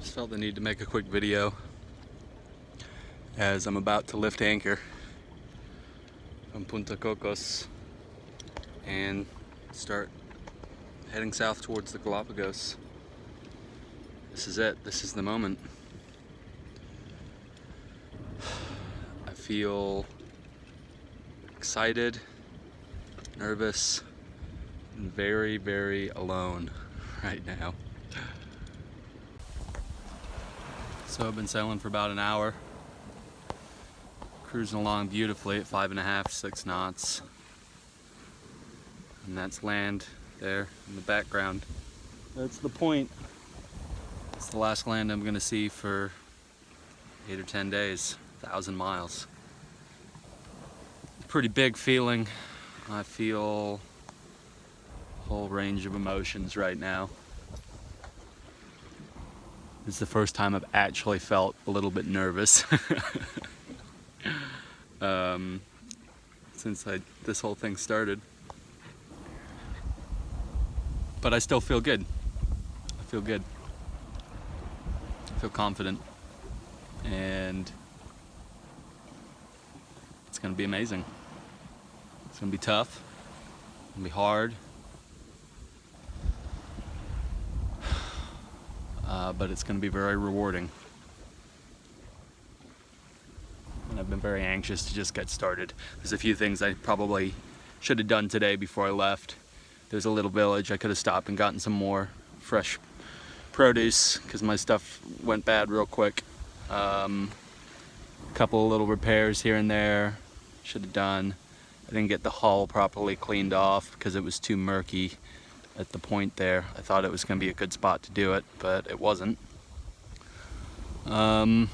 Just felt the need to make a quick video as I'm about to lift anchor from Punta Cocos and start heading south towards the Galapagos. This is it. This is the moment. I feel excited, nervous, and very, very alone right now. So I've been sailing for about an hour, cruising along beautifully at 5.5, 6 knots. And that's land there in the background. That's the point. It's the last land I'm gonna see for 8 or 10 days, 1,000 miles. Pretty big feeling. I feel a whole range of emotions right now. It's the first time I've actually felt a little bit nervous since this whole thing started. But I still feel good. I feel good. I feel confident. And it's gonna be amazing. It's gonna be tough. It's gonna be hard. But it's going to be very rewarding. And I've been very anxious to just get started. There's a few things I probably should have done today before I left. There's a little village. I could have stopped and gotten some more fresh produce because my stuff went bad real quick. A couple of little repairs here and there should have done. I didn't get the hull properly cleaned off because it was too murky at the point there. I thought it was going to be a good spot to do it, but it wasn't. But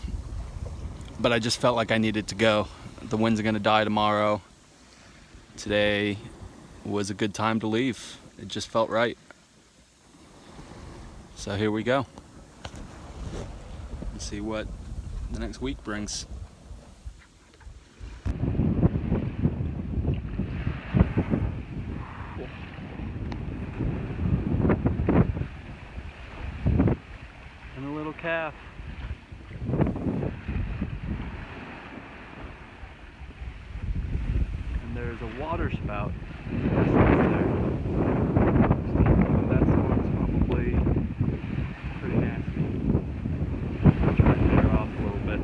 I just felt like I needed to go. The winds are going to die tomorrow. Today was a good time to leave. It just felt right. So here we go. Let's see what the next week brings. Calf. And there's a water spout. That one's probably pretty nasty. I'll try to get her off a little bit.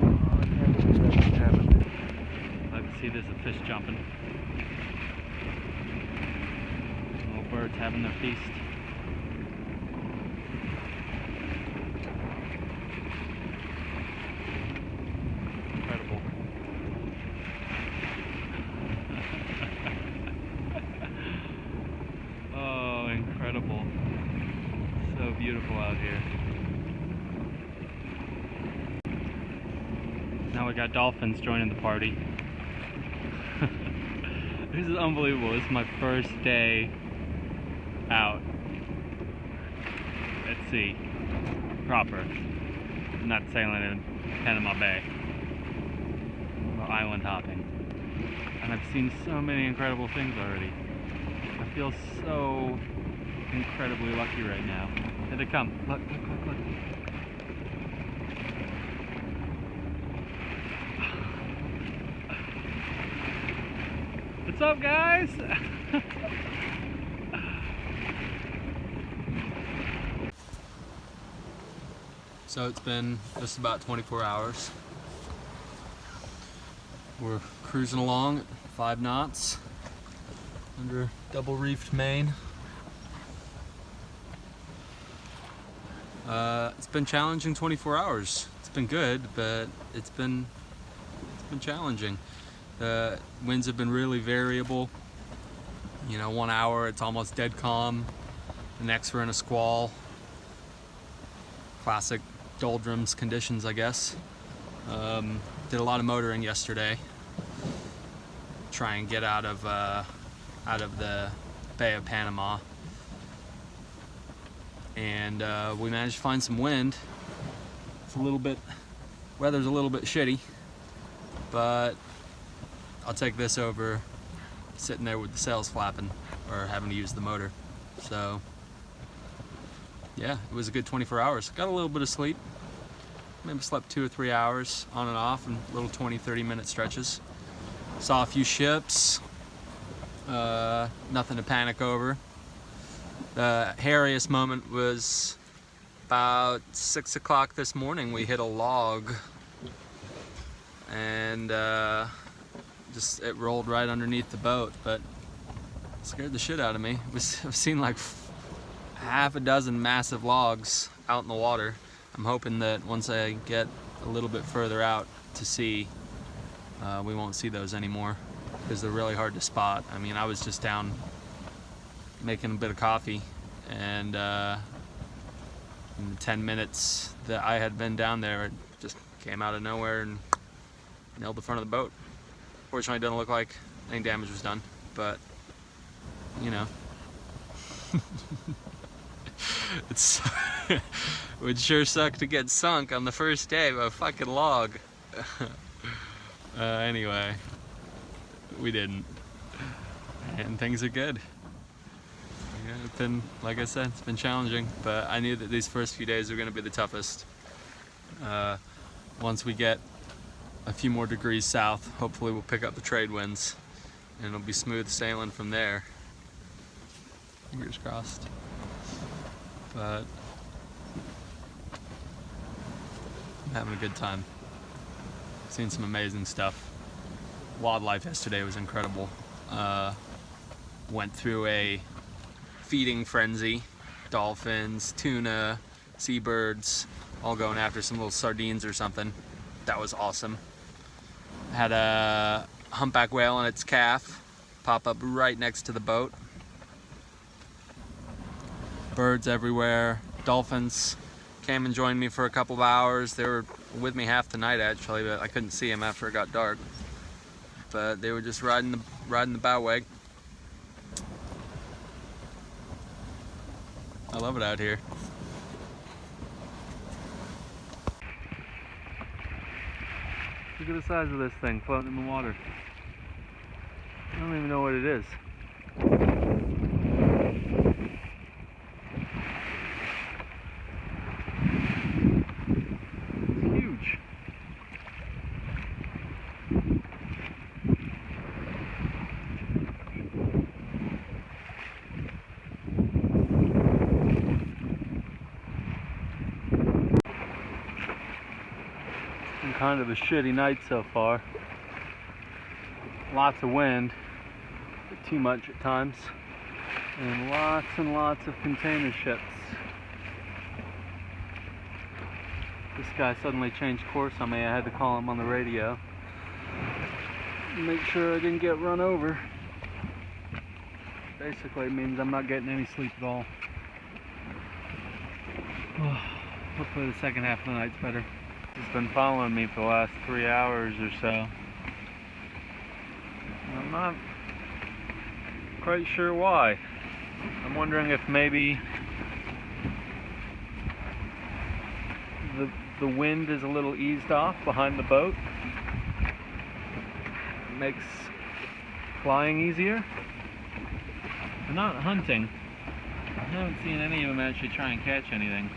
Oh, I can't believe that's what's happening. I can see there's a fish jumping. Little birds having their feast. Incredible. So beautiful out here. Now we got dolphins joining the party. This is unbelievable. This is my first day out at sea. Proper. I'm not sailing in Panama Bay. Or island hopping. And I've seen so many incredible things already. I feel so incredibly lucky right now. Here they come. Look, look, look, look. What's up, guys? So it's been just about 24 hours. We're cruising along at 5 knots under double reefed main. It's been challenging 24 hours. It's been good, but it's been challenging. The winds have been really variable. You know, 1 hour it's almost dead calm. The next we're in a squall. Classic doldrums conditions, I guess. Did a lot of motoring yesterday. Try and get out of the Bay of Panama. And we managed to find some wind. It's a little bit, weather's a little bit shitty, but I'll take this over sitting there with the sails flapping or having to use the motor. So yeah, it was a good 24 hours. Got a little bit of sleep. Maybe slept 2 or 3 hours on and off in little 20-30 minute stretches. Saw a few ships. Nothing to panic over. The hairiest moment was about 6 o'clock this morning. We hit a log and it rolled right underneath the boat, but it scared the shit out of me. I've seen like half a dozen massive logs out in the water. I'm hoping that once I get a little bit further out to sea, we won't see those anymore, because they're really hard to spot. I mean, I was just down making a bit of coffee, and in the 10 minutes that I had been down there, it just came out of nowhere and nailed the front of the boat. Fortunately, it doesn't look like any damage was done, but you know. It would sure suck to get sunk on the first day by a fucking log. Anyway, we didn't, and things are good. Yeah, it's been, like I said, it's been challenging, but I knew that these first few days were going to be the toughest. Once we get a few more degrees south, hopefully we'll pick up the trade winds, and it'll be smooth sailing from there. Fingers crossed. But I'm having a good time. Seen some amazing stuff. Wildlife yesterday was incredible. Went through a feeding frenzy. Dolphins, tuna, seabirds, all going after some little sardines or something. That was awesome. Had a humpback whale and its calf pop up right next to the boat. Birds everywhere. Dolphins came and joined me for a couple of hours. They were with me half the night actually, but I couldn't see them after it got dark. But they were just riding the bow wag. I love it out here. Look at the size of this thing floating in the water. I don't even know what it is. Kind of a shitty night so far. Lots of wind, but too much at times, and lots of container ships. This guy suddenly changed course on me. I had to call him on the radio, make sure I didn't get run over. Basically, it means I'm not getting any sleep at all. Hopefully the second half of the night's better. He's been following me for the last 3 hours or so. I'm not quite sure why. I'm wondering if maybe the wind is a little eased off behind the boat. It makes flying easier. They're not hunting. I haven't seen any of them actually try and catch anything.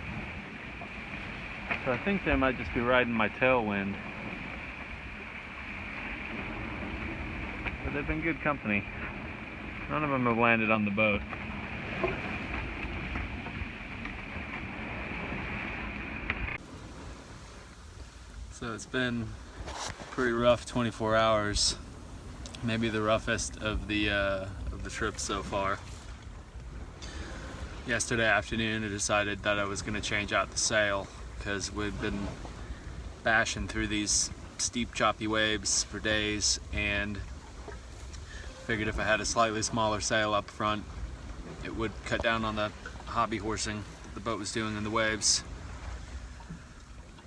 So I think they might just be riding my tailwind. But they've been good company. None of them have landed on the boat. So it's been pretty rough 24 hours. Maybe the roughest of the trip so far. Yesterday afternoon I decided that I was going to change out the sail, because we've been bashing through these steep choppy waves for days, and figured if I had a slightly smaller sail up front, it would cut down on the hobby horsing the boat was doing in the waves.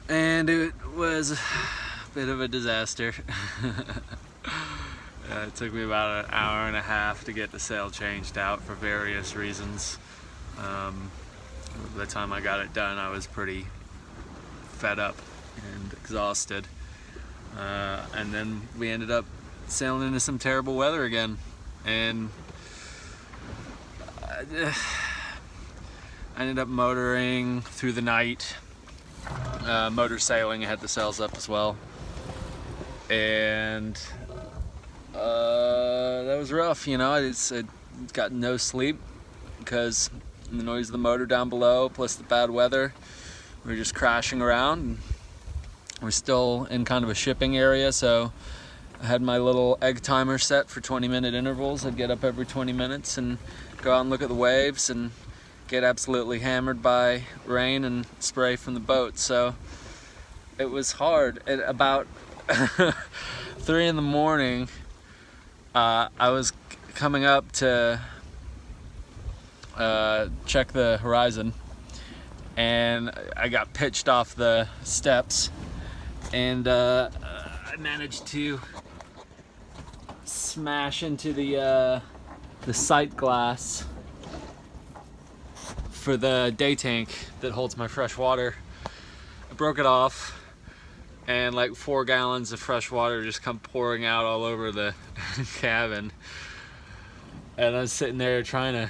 And it was a bit of a disaster. It took me about an hour and a half to get the sail changed out for various reasons. By the time I got it done, I was pretty fed up and exhausted, and then we ended up sailing into some terrible weather again, and I ended up motoring through the night, motor sailing. I had the sails up as well, and that was rough. You know, I got no sleep because the noise of the motor down below, plus the bad weather. We were just crashing around. And we're still in kind of a shipping area, so I had my little egg timer set for 20-minute intervals. I'd get up every 20 minutes and go out and look at the waves and get absolutely hammered by rain and spray from the boat. So it was hard. At about 3 in the morning, I was coming up to check the horizon, and I got pitched off the steps, and I managed to smash into the sight glass for the day tank that holds my fresh water. I broke it off, and like 4 gallons of fresh water just come pouring out all over the cabin. And I was sitting there trying to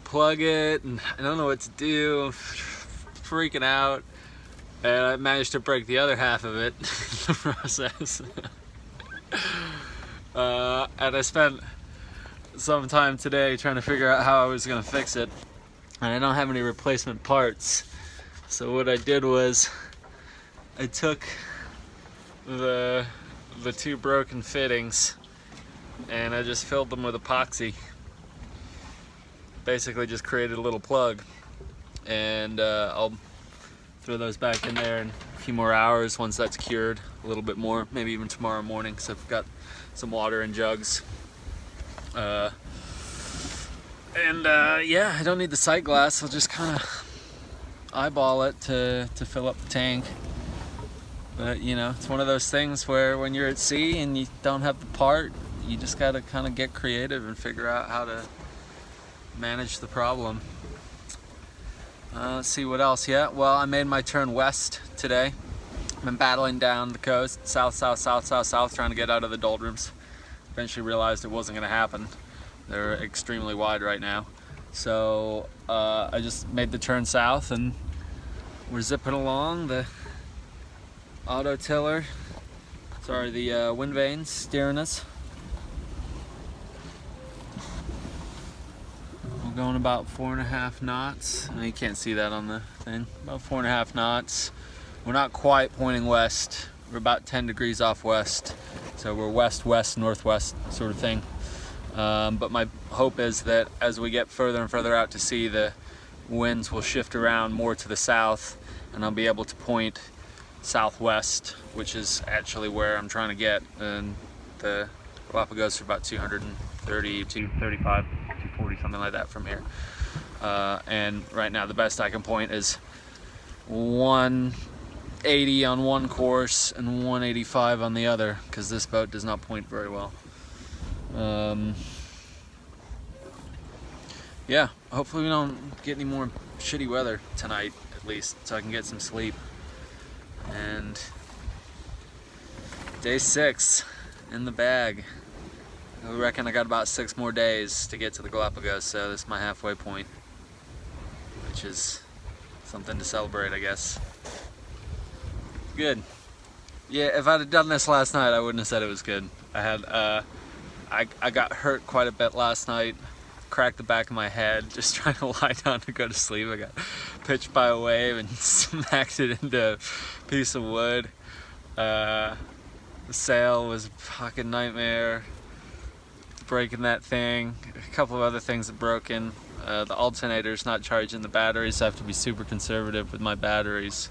plug it, and I don't know what to do, freaking out. And I managed to break the other half of it in the process. And I spent some time today trying to figure out how I was going to fix it. And I don't have any replacement parts. So what I did was I took the 2 broken fittings and I just filled them with epoxy. Basically just created a little plug, and I'll throw those back in there in a few more hours once that's cured, a little bit more, maybe even tomorrow morning, because I've got some water in jugs. Yeah, I don't need the sight glass. I'll just kind of eyeball it to fill up the tank. But you know, it's one of those things where when you're at sea and you don't have the part, you just gotta kind of get creative and figure out how to manage the problem. Let's see what else. Yeah, well, I made my turn west today. I've been battling down the coast, south, trying to get out of the doldrums. Eventually realized it wasn't going to happen. They're extremely wide right now. So I just made the turn south, and we're zipping along. The auto tiller, the wind vanes steering us. We're going about 4.5 knots. You can't see that on the thing. About 4.5 knots. We're not quite pointing west. We're about 10 degrees off west. So we're west, northwest sort of thing. But my hope is that as we get further and further out to sea, the winds will shift around more to the south, and I'll be able to point southwest, which is actually where I'm trying to get. And the Galapagos are about 230, 235, 240, something like that from here. And right now the best I can point is 180 on one course and 185 on the other, because this boat does not point very well. Yeah, hopefully we don't get any more shitty weather tonight, at least, so I can get some sleep. And day 6 in the bag. I reckon I got about 6 more days to get to the Galapagos, so this is my halfway point, which is something to celebrate, I guess. Good. Yeah, if I'd have done this last night, I wouldn't have said it was good. I had I got hurt quite a bit last night, cracked the back of my head just trying to lie down to go to sleep. I got pitched by a wave and smacked it into a piece of wood. The sail was a fucking nightmare, breaking that thing. A couple of other things that broken. The alternator's not charging the batteries, so I have to be super conservative with my batteries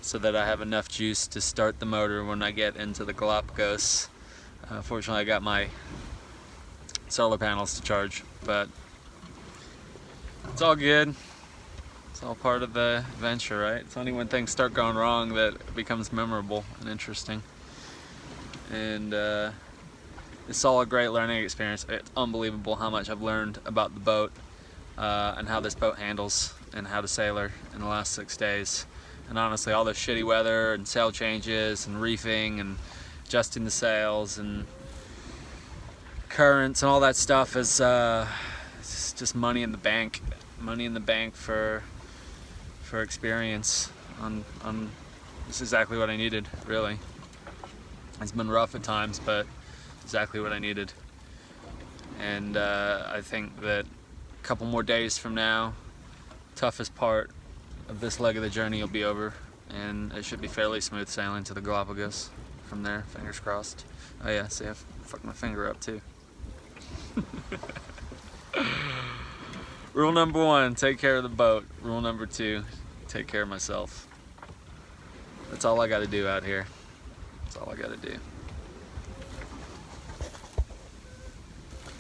so that I have enough juice to start the motor when I get into the Galapagos. Fortunately, I got my solar panels to charge, but it's all good. It's all part of the adventure, right? It's only when things start going wrong that it becomes memorable and interesting. And it's all a great learning experience. It's unbelievable how much I've learned about the boat and how this boat handles and how to sailor in the last 6 days. And honestly, all the shitty weather and sail changes and reefing and adjusting the sails and currents and all that stuff is it's just money in the bank money in the bank for experience on this is exactly what I needed, really. It's been rough at times, but exactly what I needed. And I think that a couple more days from now, toughest part of this leg of the journey will be over, and it should be fairly smooth sailing to the Galapagos from there, fingers crossed. Oh yeah, see, I fucked my finger up too. Rule number 1, take care of the boat. Rule number 2, take care of myself. That's all I gotta do out here. That's all I gotta do.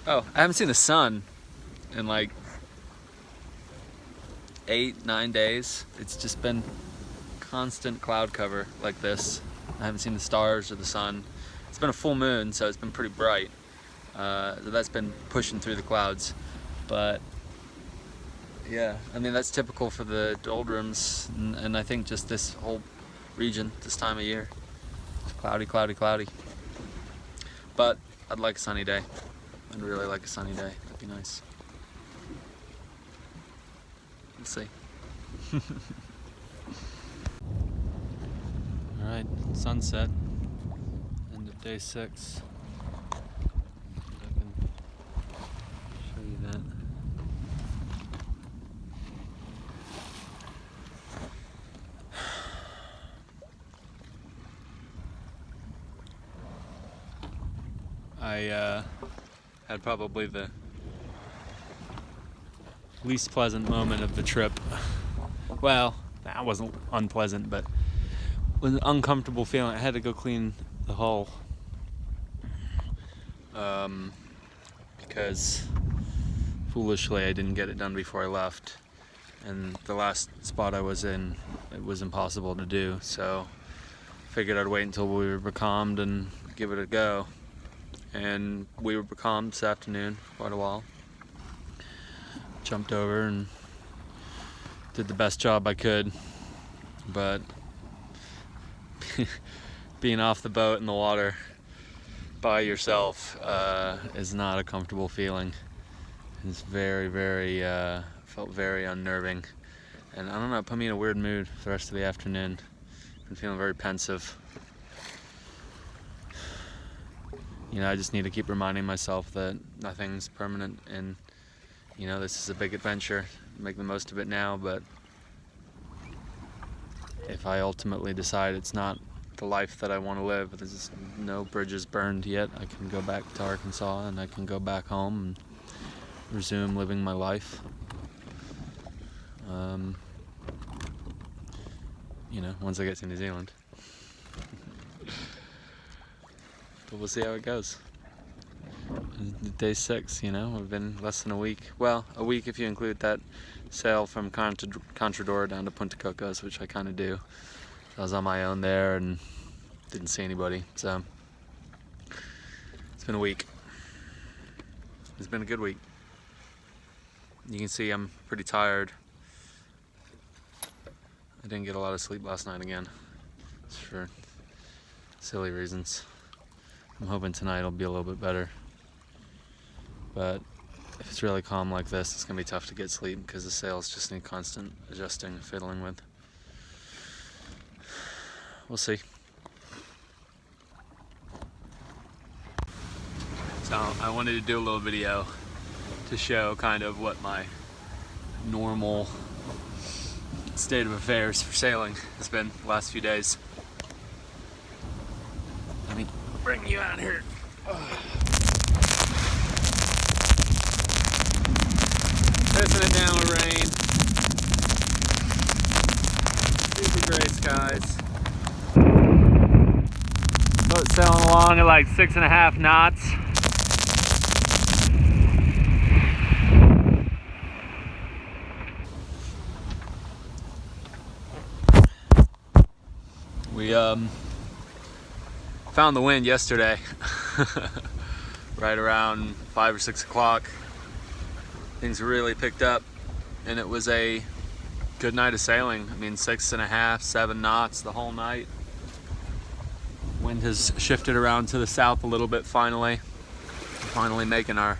Oh, I haven't seen the sun in like 8-9 days. It's just been constant cloud cover like this. I haven't seen the stars or the sun. It's been a full moon, so it's been pretty bright. So that's been pushing through the clouds. But yeah, I mean, that's typical for the doldrums, and I think just this whole region this time of year. Cloudy, cloudy, cloudy. But I'd like a sunny day. I'd really like a sunny day. That'd be nice. We'll see. Alright, sunset. End of day 6. I can show you that. I had probably the least pleasant moment of the trip. Well, that wasn't unpleasant, but it was an uncomfortable feeling. I had to go clean the hull because foolishly I didn't get it done before I left, and the last spot I was in, it was impossible to do, so figured I'd wait until we were becalmed and give it a go. And we were becalmed this afternoon for quite a while. Jumped over and did the best job I could, but being off the boat in the water by yourself is not a comfortable feeling. It's very, very, felt very unnerving. And I don't know, it put me in a weird mood for the rest of the afternoon. Been feeling very pensive. You know, I just need to keep reminding myself that nothing's permanent, and you know, this is a big adventure. Make the most of it now, but if I ultimately decide it's not the life that I want to live, there's no bridges burned yet, I can go back to Arkansas and I can go back home and resume living my life. You know, once I get to New Zealand. But we'll see how it goes. Day 6, you know, we've been less than a week. Well, a week if you include that sail from Contrador down to Punta Cocos, which I kind of do. I was on my own there and didn't see anybody, so it's been a week. It's been a good week. You can see I'm pretty tired. I didn't get a lot of sleep last night again, just for silly reasons. I'm hoping tonight will be a little bit better. But if it's really calm like this, it's going to be tough to get sleep because the sails just need constant adjusting and fiddling with. We'll see. So I wanted to do a little video to show kind of what my normal state of affairs for sailing has been the last few days. Let me bring you out here. Pissing it down with rain. Super gray skies. Boat sailing along at like 6.5 knots. We found the wind yesterday, right around 5 or 6 o'clock. Things really picked up, and it was a good night of sailing. I mean, 6.5, 7 knots the whole night. Wind has shifted around to the south a little bit finally. Finally making our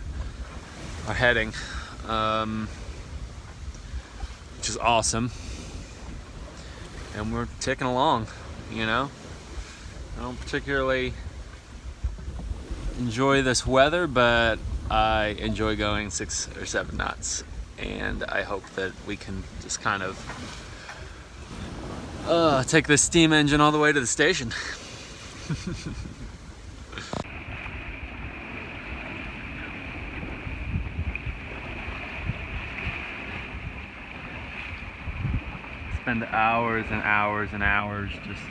heading. which is awesome. And we're ticking along, you know. I don't particularly enjoy this weather, but I enjoy going 6 or 7 knots. And I hope that we can just kind of take this steam engine all the way to the station. Spend hours and hours and hours just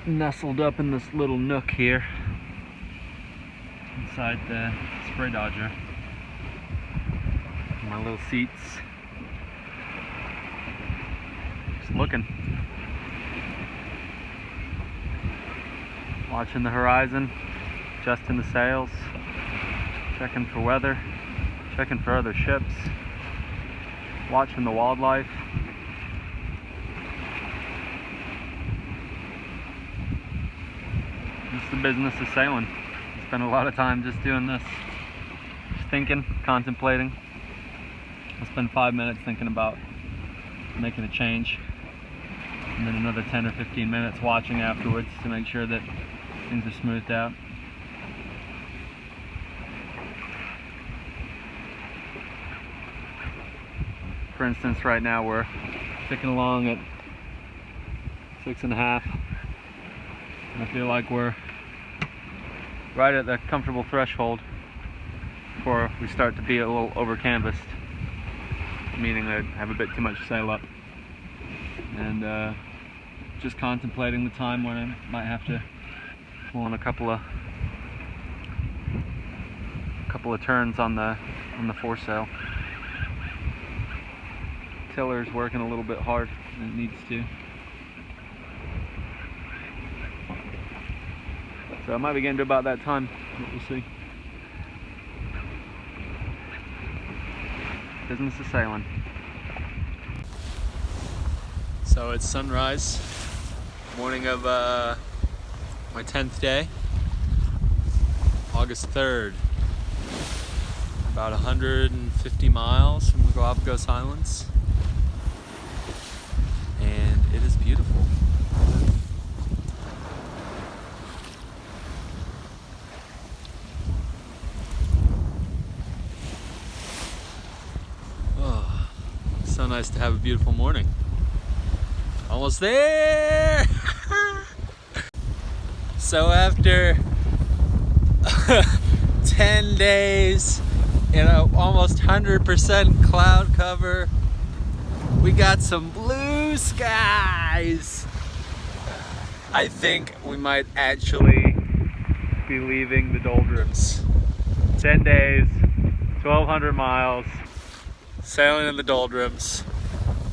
nestled up in this little nook here inside the spray dodger. My little seats. Just looking. Watching the horizon, adjusting the sails, checking for weather, checking for other ships, watching the wildlife. It's the business of sailing. I spend a lot of time just doing this, just thinking, contemplating. I'll spend 5 minutes thinking about making a change, and then another 10 or 15 minutes watching afterwards to make sure that things are smoothed out. For instance, right now we're ticking along at 6.5. I feel like we're right at the comfortable threshold before we start to be a little over canvassed, meaning that I have a bit too much sail up. And just contemplating the time when I might have to pull on a couple of turns on the foresail. Tiller's working a little bit hard than it needs to. So I might be getting to about that time, but we'll see. Business of sailing. So it's sunrise, morning of my 10th day, August 3rd. About 150 miles from the Galapagos Islands. And it is beautiful. Oh, so nice to have a beautiful morning. Almost there! So after 10 days in a almost 100% cloud cover, we got some blue skies. I think we might actually be leaving the doldrums. 10 days, 1,200 miles, sailing in the doldrums.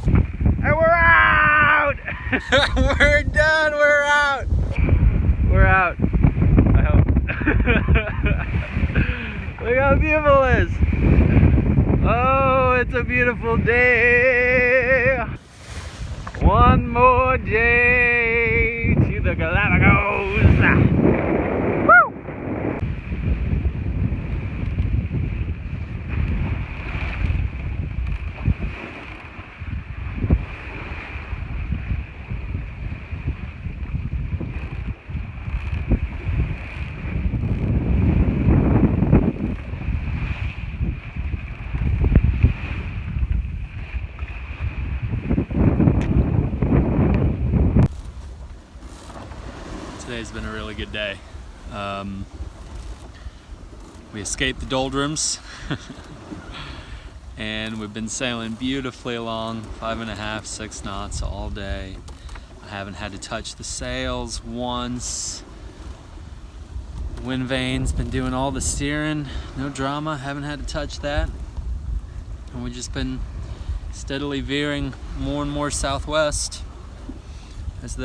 And we're out! We're done, we're out! We're out, I hope. Look how beautiful it is. Oh, it's a beautiful day. One more day to the Galapagos. Woo! Today's been a really good day. We escaped the doldrums and we've been sailing beautifully along 5.5, 6 knots all day. I haven't had to touch the sails once. Wind vane's been doing all the steering, no drama, haven't had to touch that. And we've just been steadily veering more and more southwest as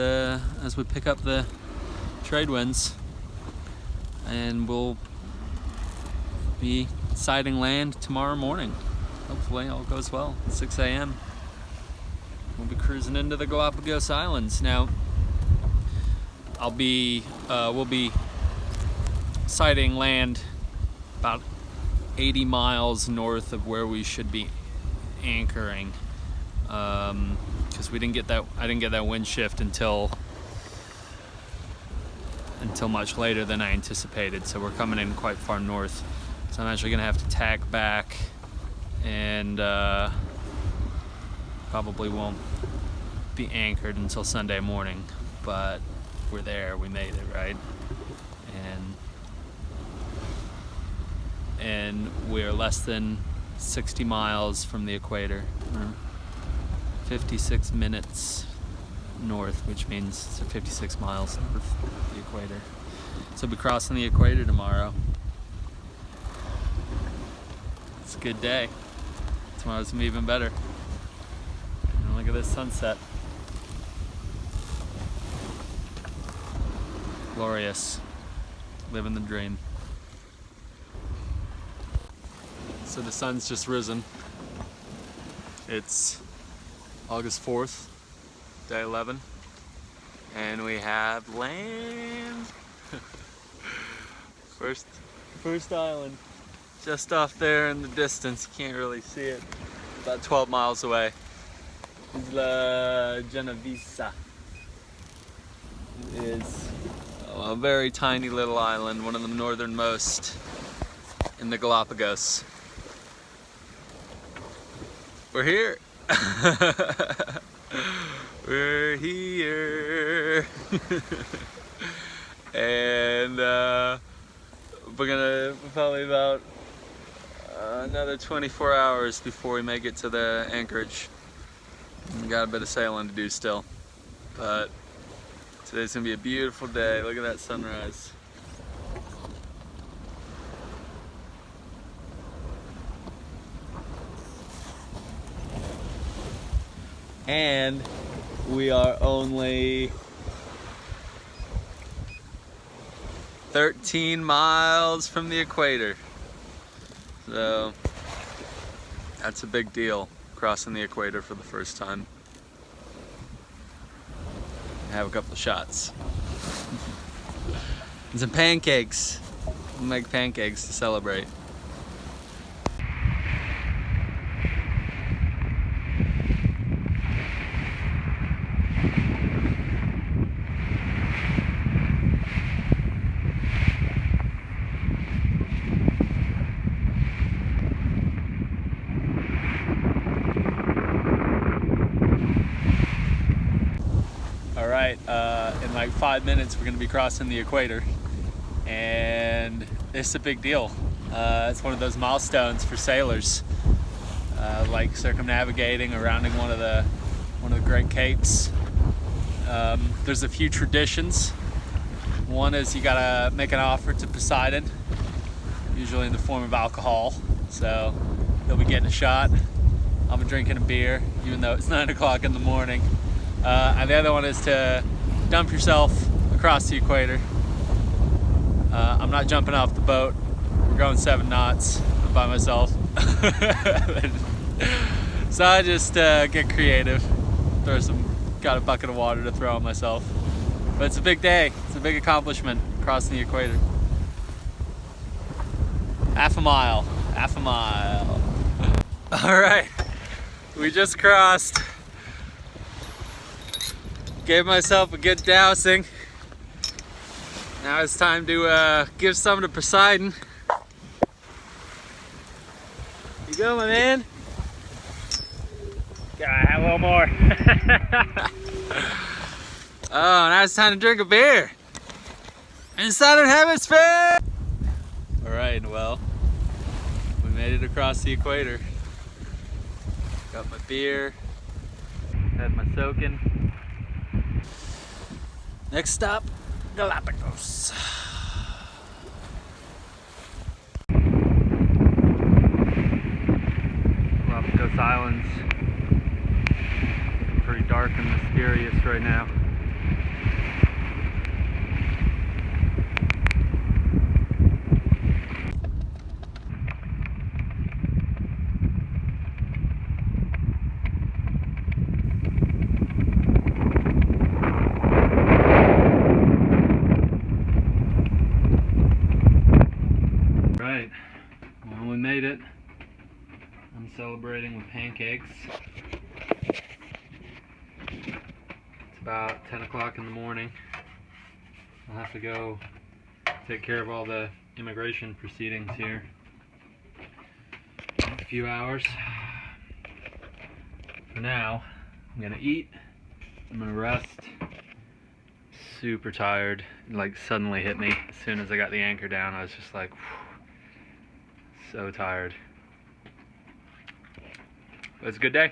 we pick up the trade winds, and we'll be sighting land tomorrow morning. Hopefully all goes well. 6 a.m. We'll be cruising into the Galapagos Islands. Now we'll be sighting land about 80 miles north of where we should be anchoring, because I didn't get that wind shift until much later than I anticipated. So we're coming in quite far north. So I'm actually gonna have to tack back, and probably won't be anchored until Sunday morning. But we're there, we made it, right? And we're less than 60 miles from the equator, 56 minutes north, which means it's 56 miles north of the equator. So we'll be crossing the equator tomorrow. It's a good day. Tomorrow's gonna be even better. And look at this sunset. Glorious. Living the dream. So the sun's just risen. It's August 4th, day 11, and we have land. First island, just off there in the distance. You can't really see it. About 12 miles away. Isla Genovesa. It is a very tiny little island, one of the northernmost in the Galapagos. We're here. We're here. And we're gonna probably about another 24 hours before we make it to the anchorage. We got a bit of sailing to do still, but today's gonna be a beautiful day. Look at that sunrise. And we are only 13 miles from the equator. So that's a big deal, crossing the equator for the first time. Have a couple of shots. And some pancakes. We'll make pancakes to celebrate. In like 5 minutes we're going to be crossing the equator, and it's a big deal. It's one of those milestones for sailors, like circumnavigating or rounding one of the Great Capes. There's a few traditions. One is you gotta make an offer to Poseidon, usually in the form of alcohol. So he'll be getting a shot. I'll be drinking a beer, even though it's 9 o'clock in the morning. And the other one is to dump yourself across the equator. I'm not jumping off the boat. We're going 7 knots. I'm by myself. So I just get creative. Got a bucket of water to throw on myself. But it's a big day. It's a big accomplishment, crossing the equator. Half a mile. All right, we just crossed. Gave myself a good dousing. Now it's time to give some to Poseidon. You go, my man. Gotta have a little more. Oh, now it's time to drink a beer in the Southern Hemisphere. All right, well, we made it across the equator. Got my beer, had my soaking. Next stop, Galapagos. Galapagos Islands, pretty dark and mysterious right now. Right, well, we made it. I'm celebrating with pancakes. It's about 10 o'clock in the morning. I'll have to go take care of all the immigration proceedings here in a few hours. For now, I'm gonna eat, I'm gonna rest. Super tired. It like suddenly hit me as soon as I got the anchor down. I was just like, whew, so tired. But it's a good day.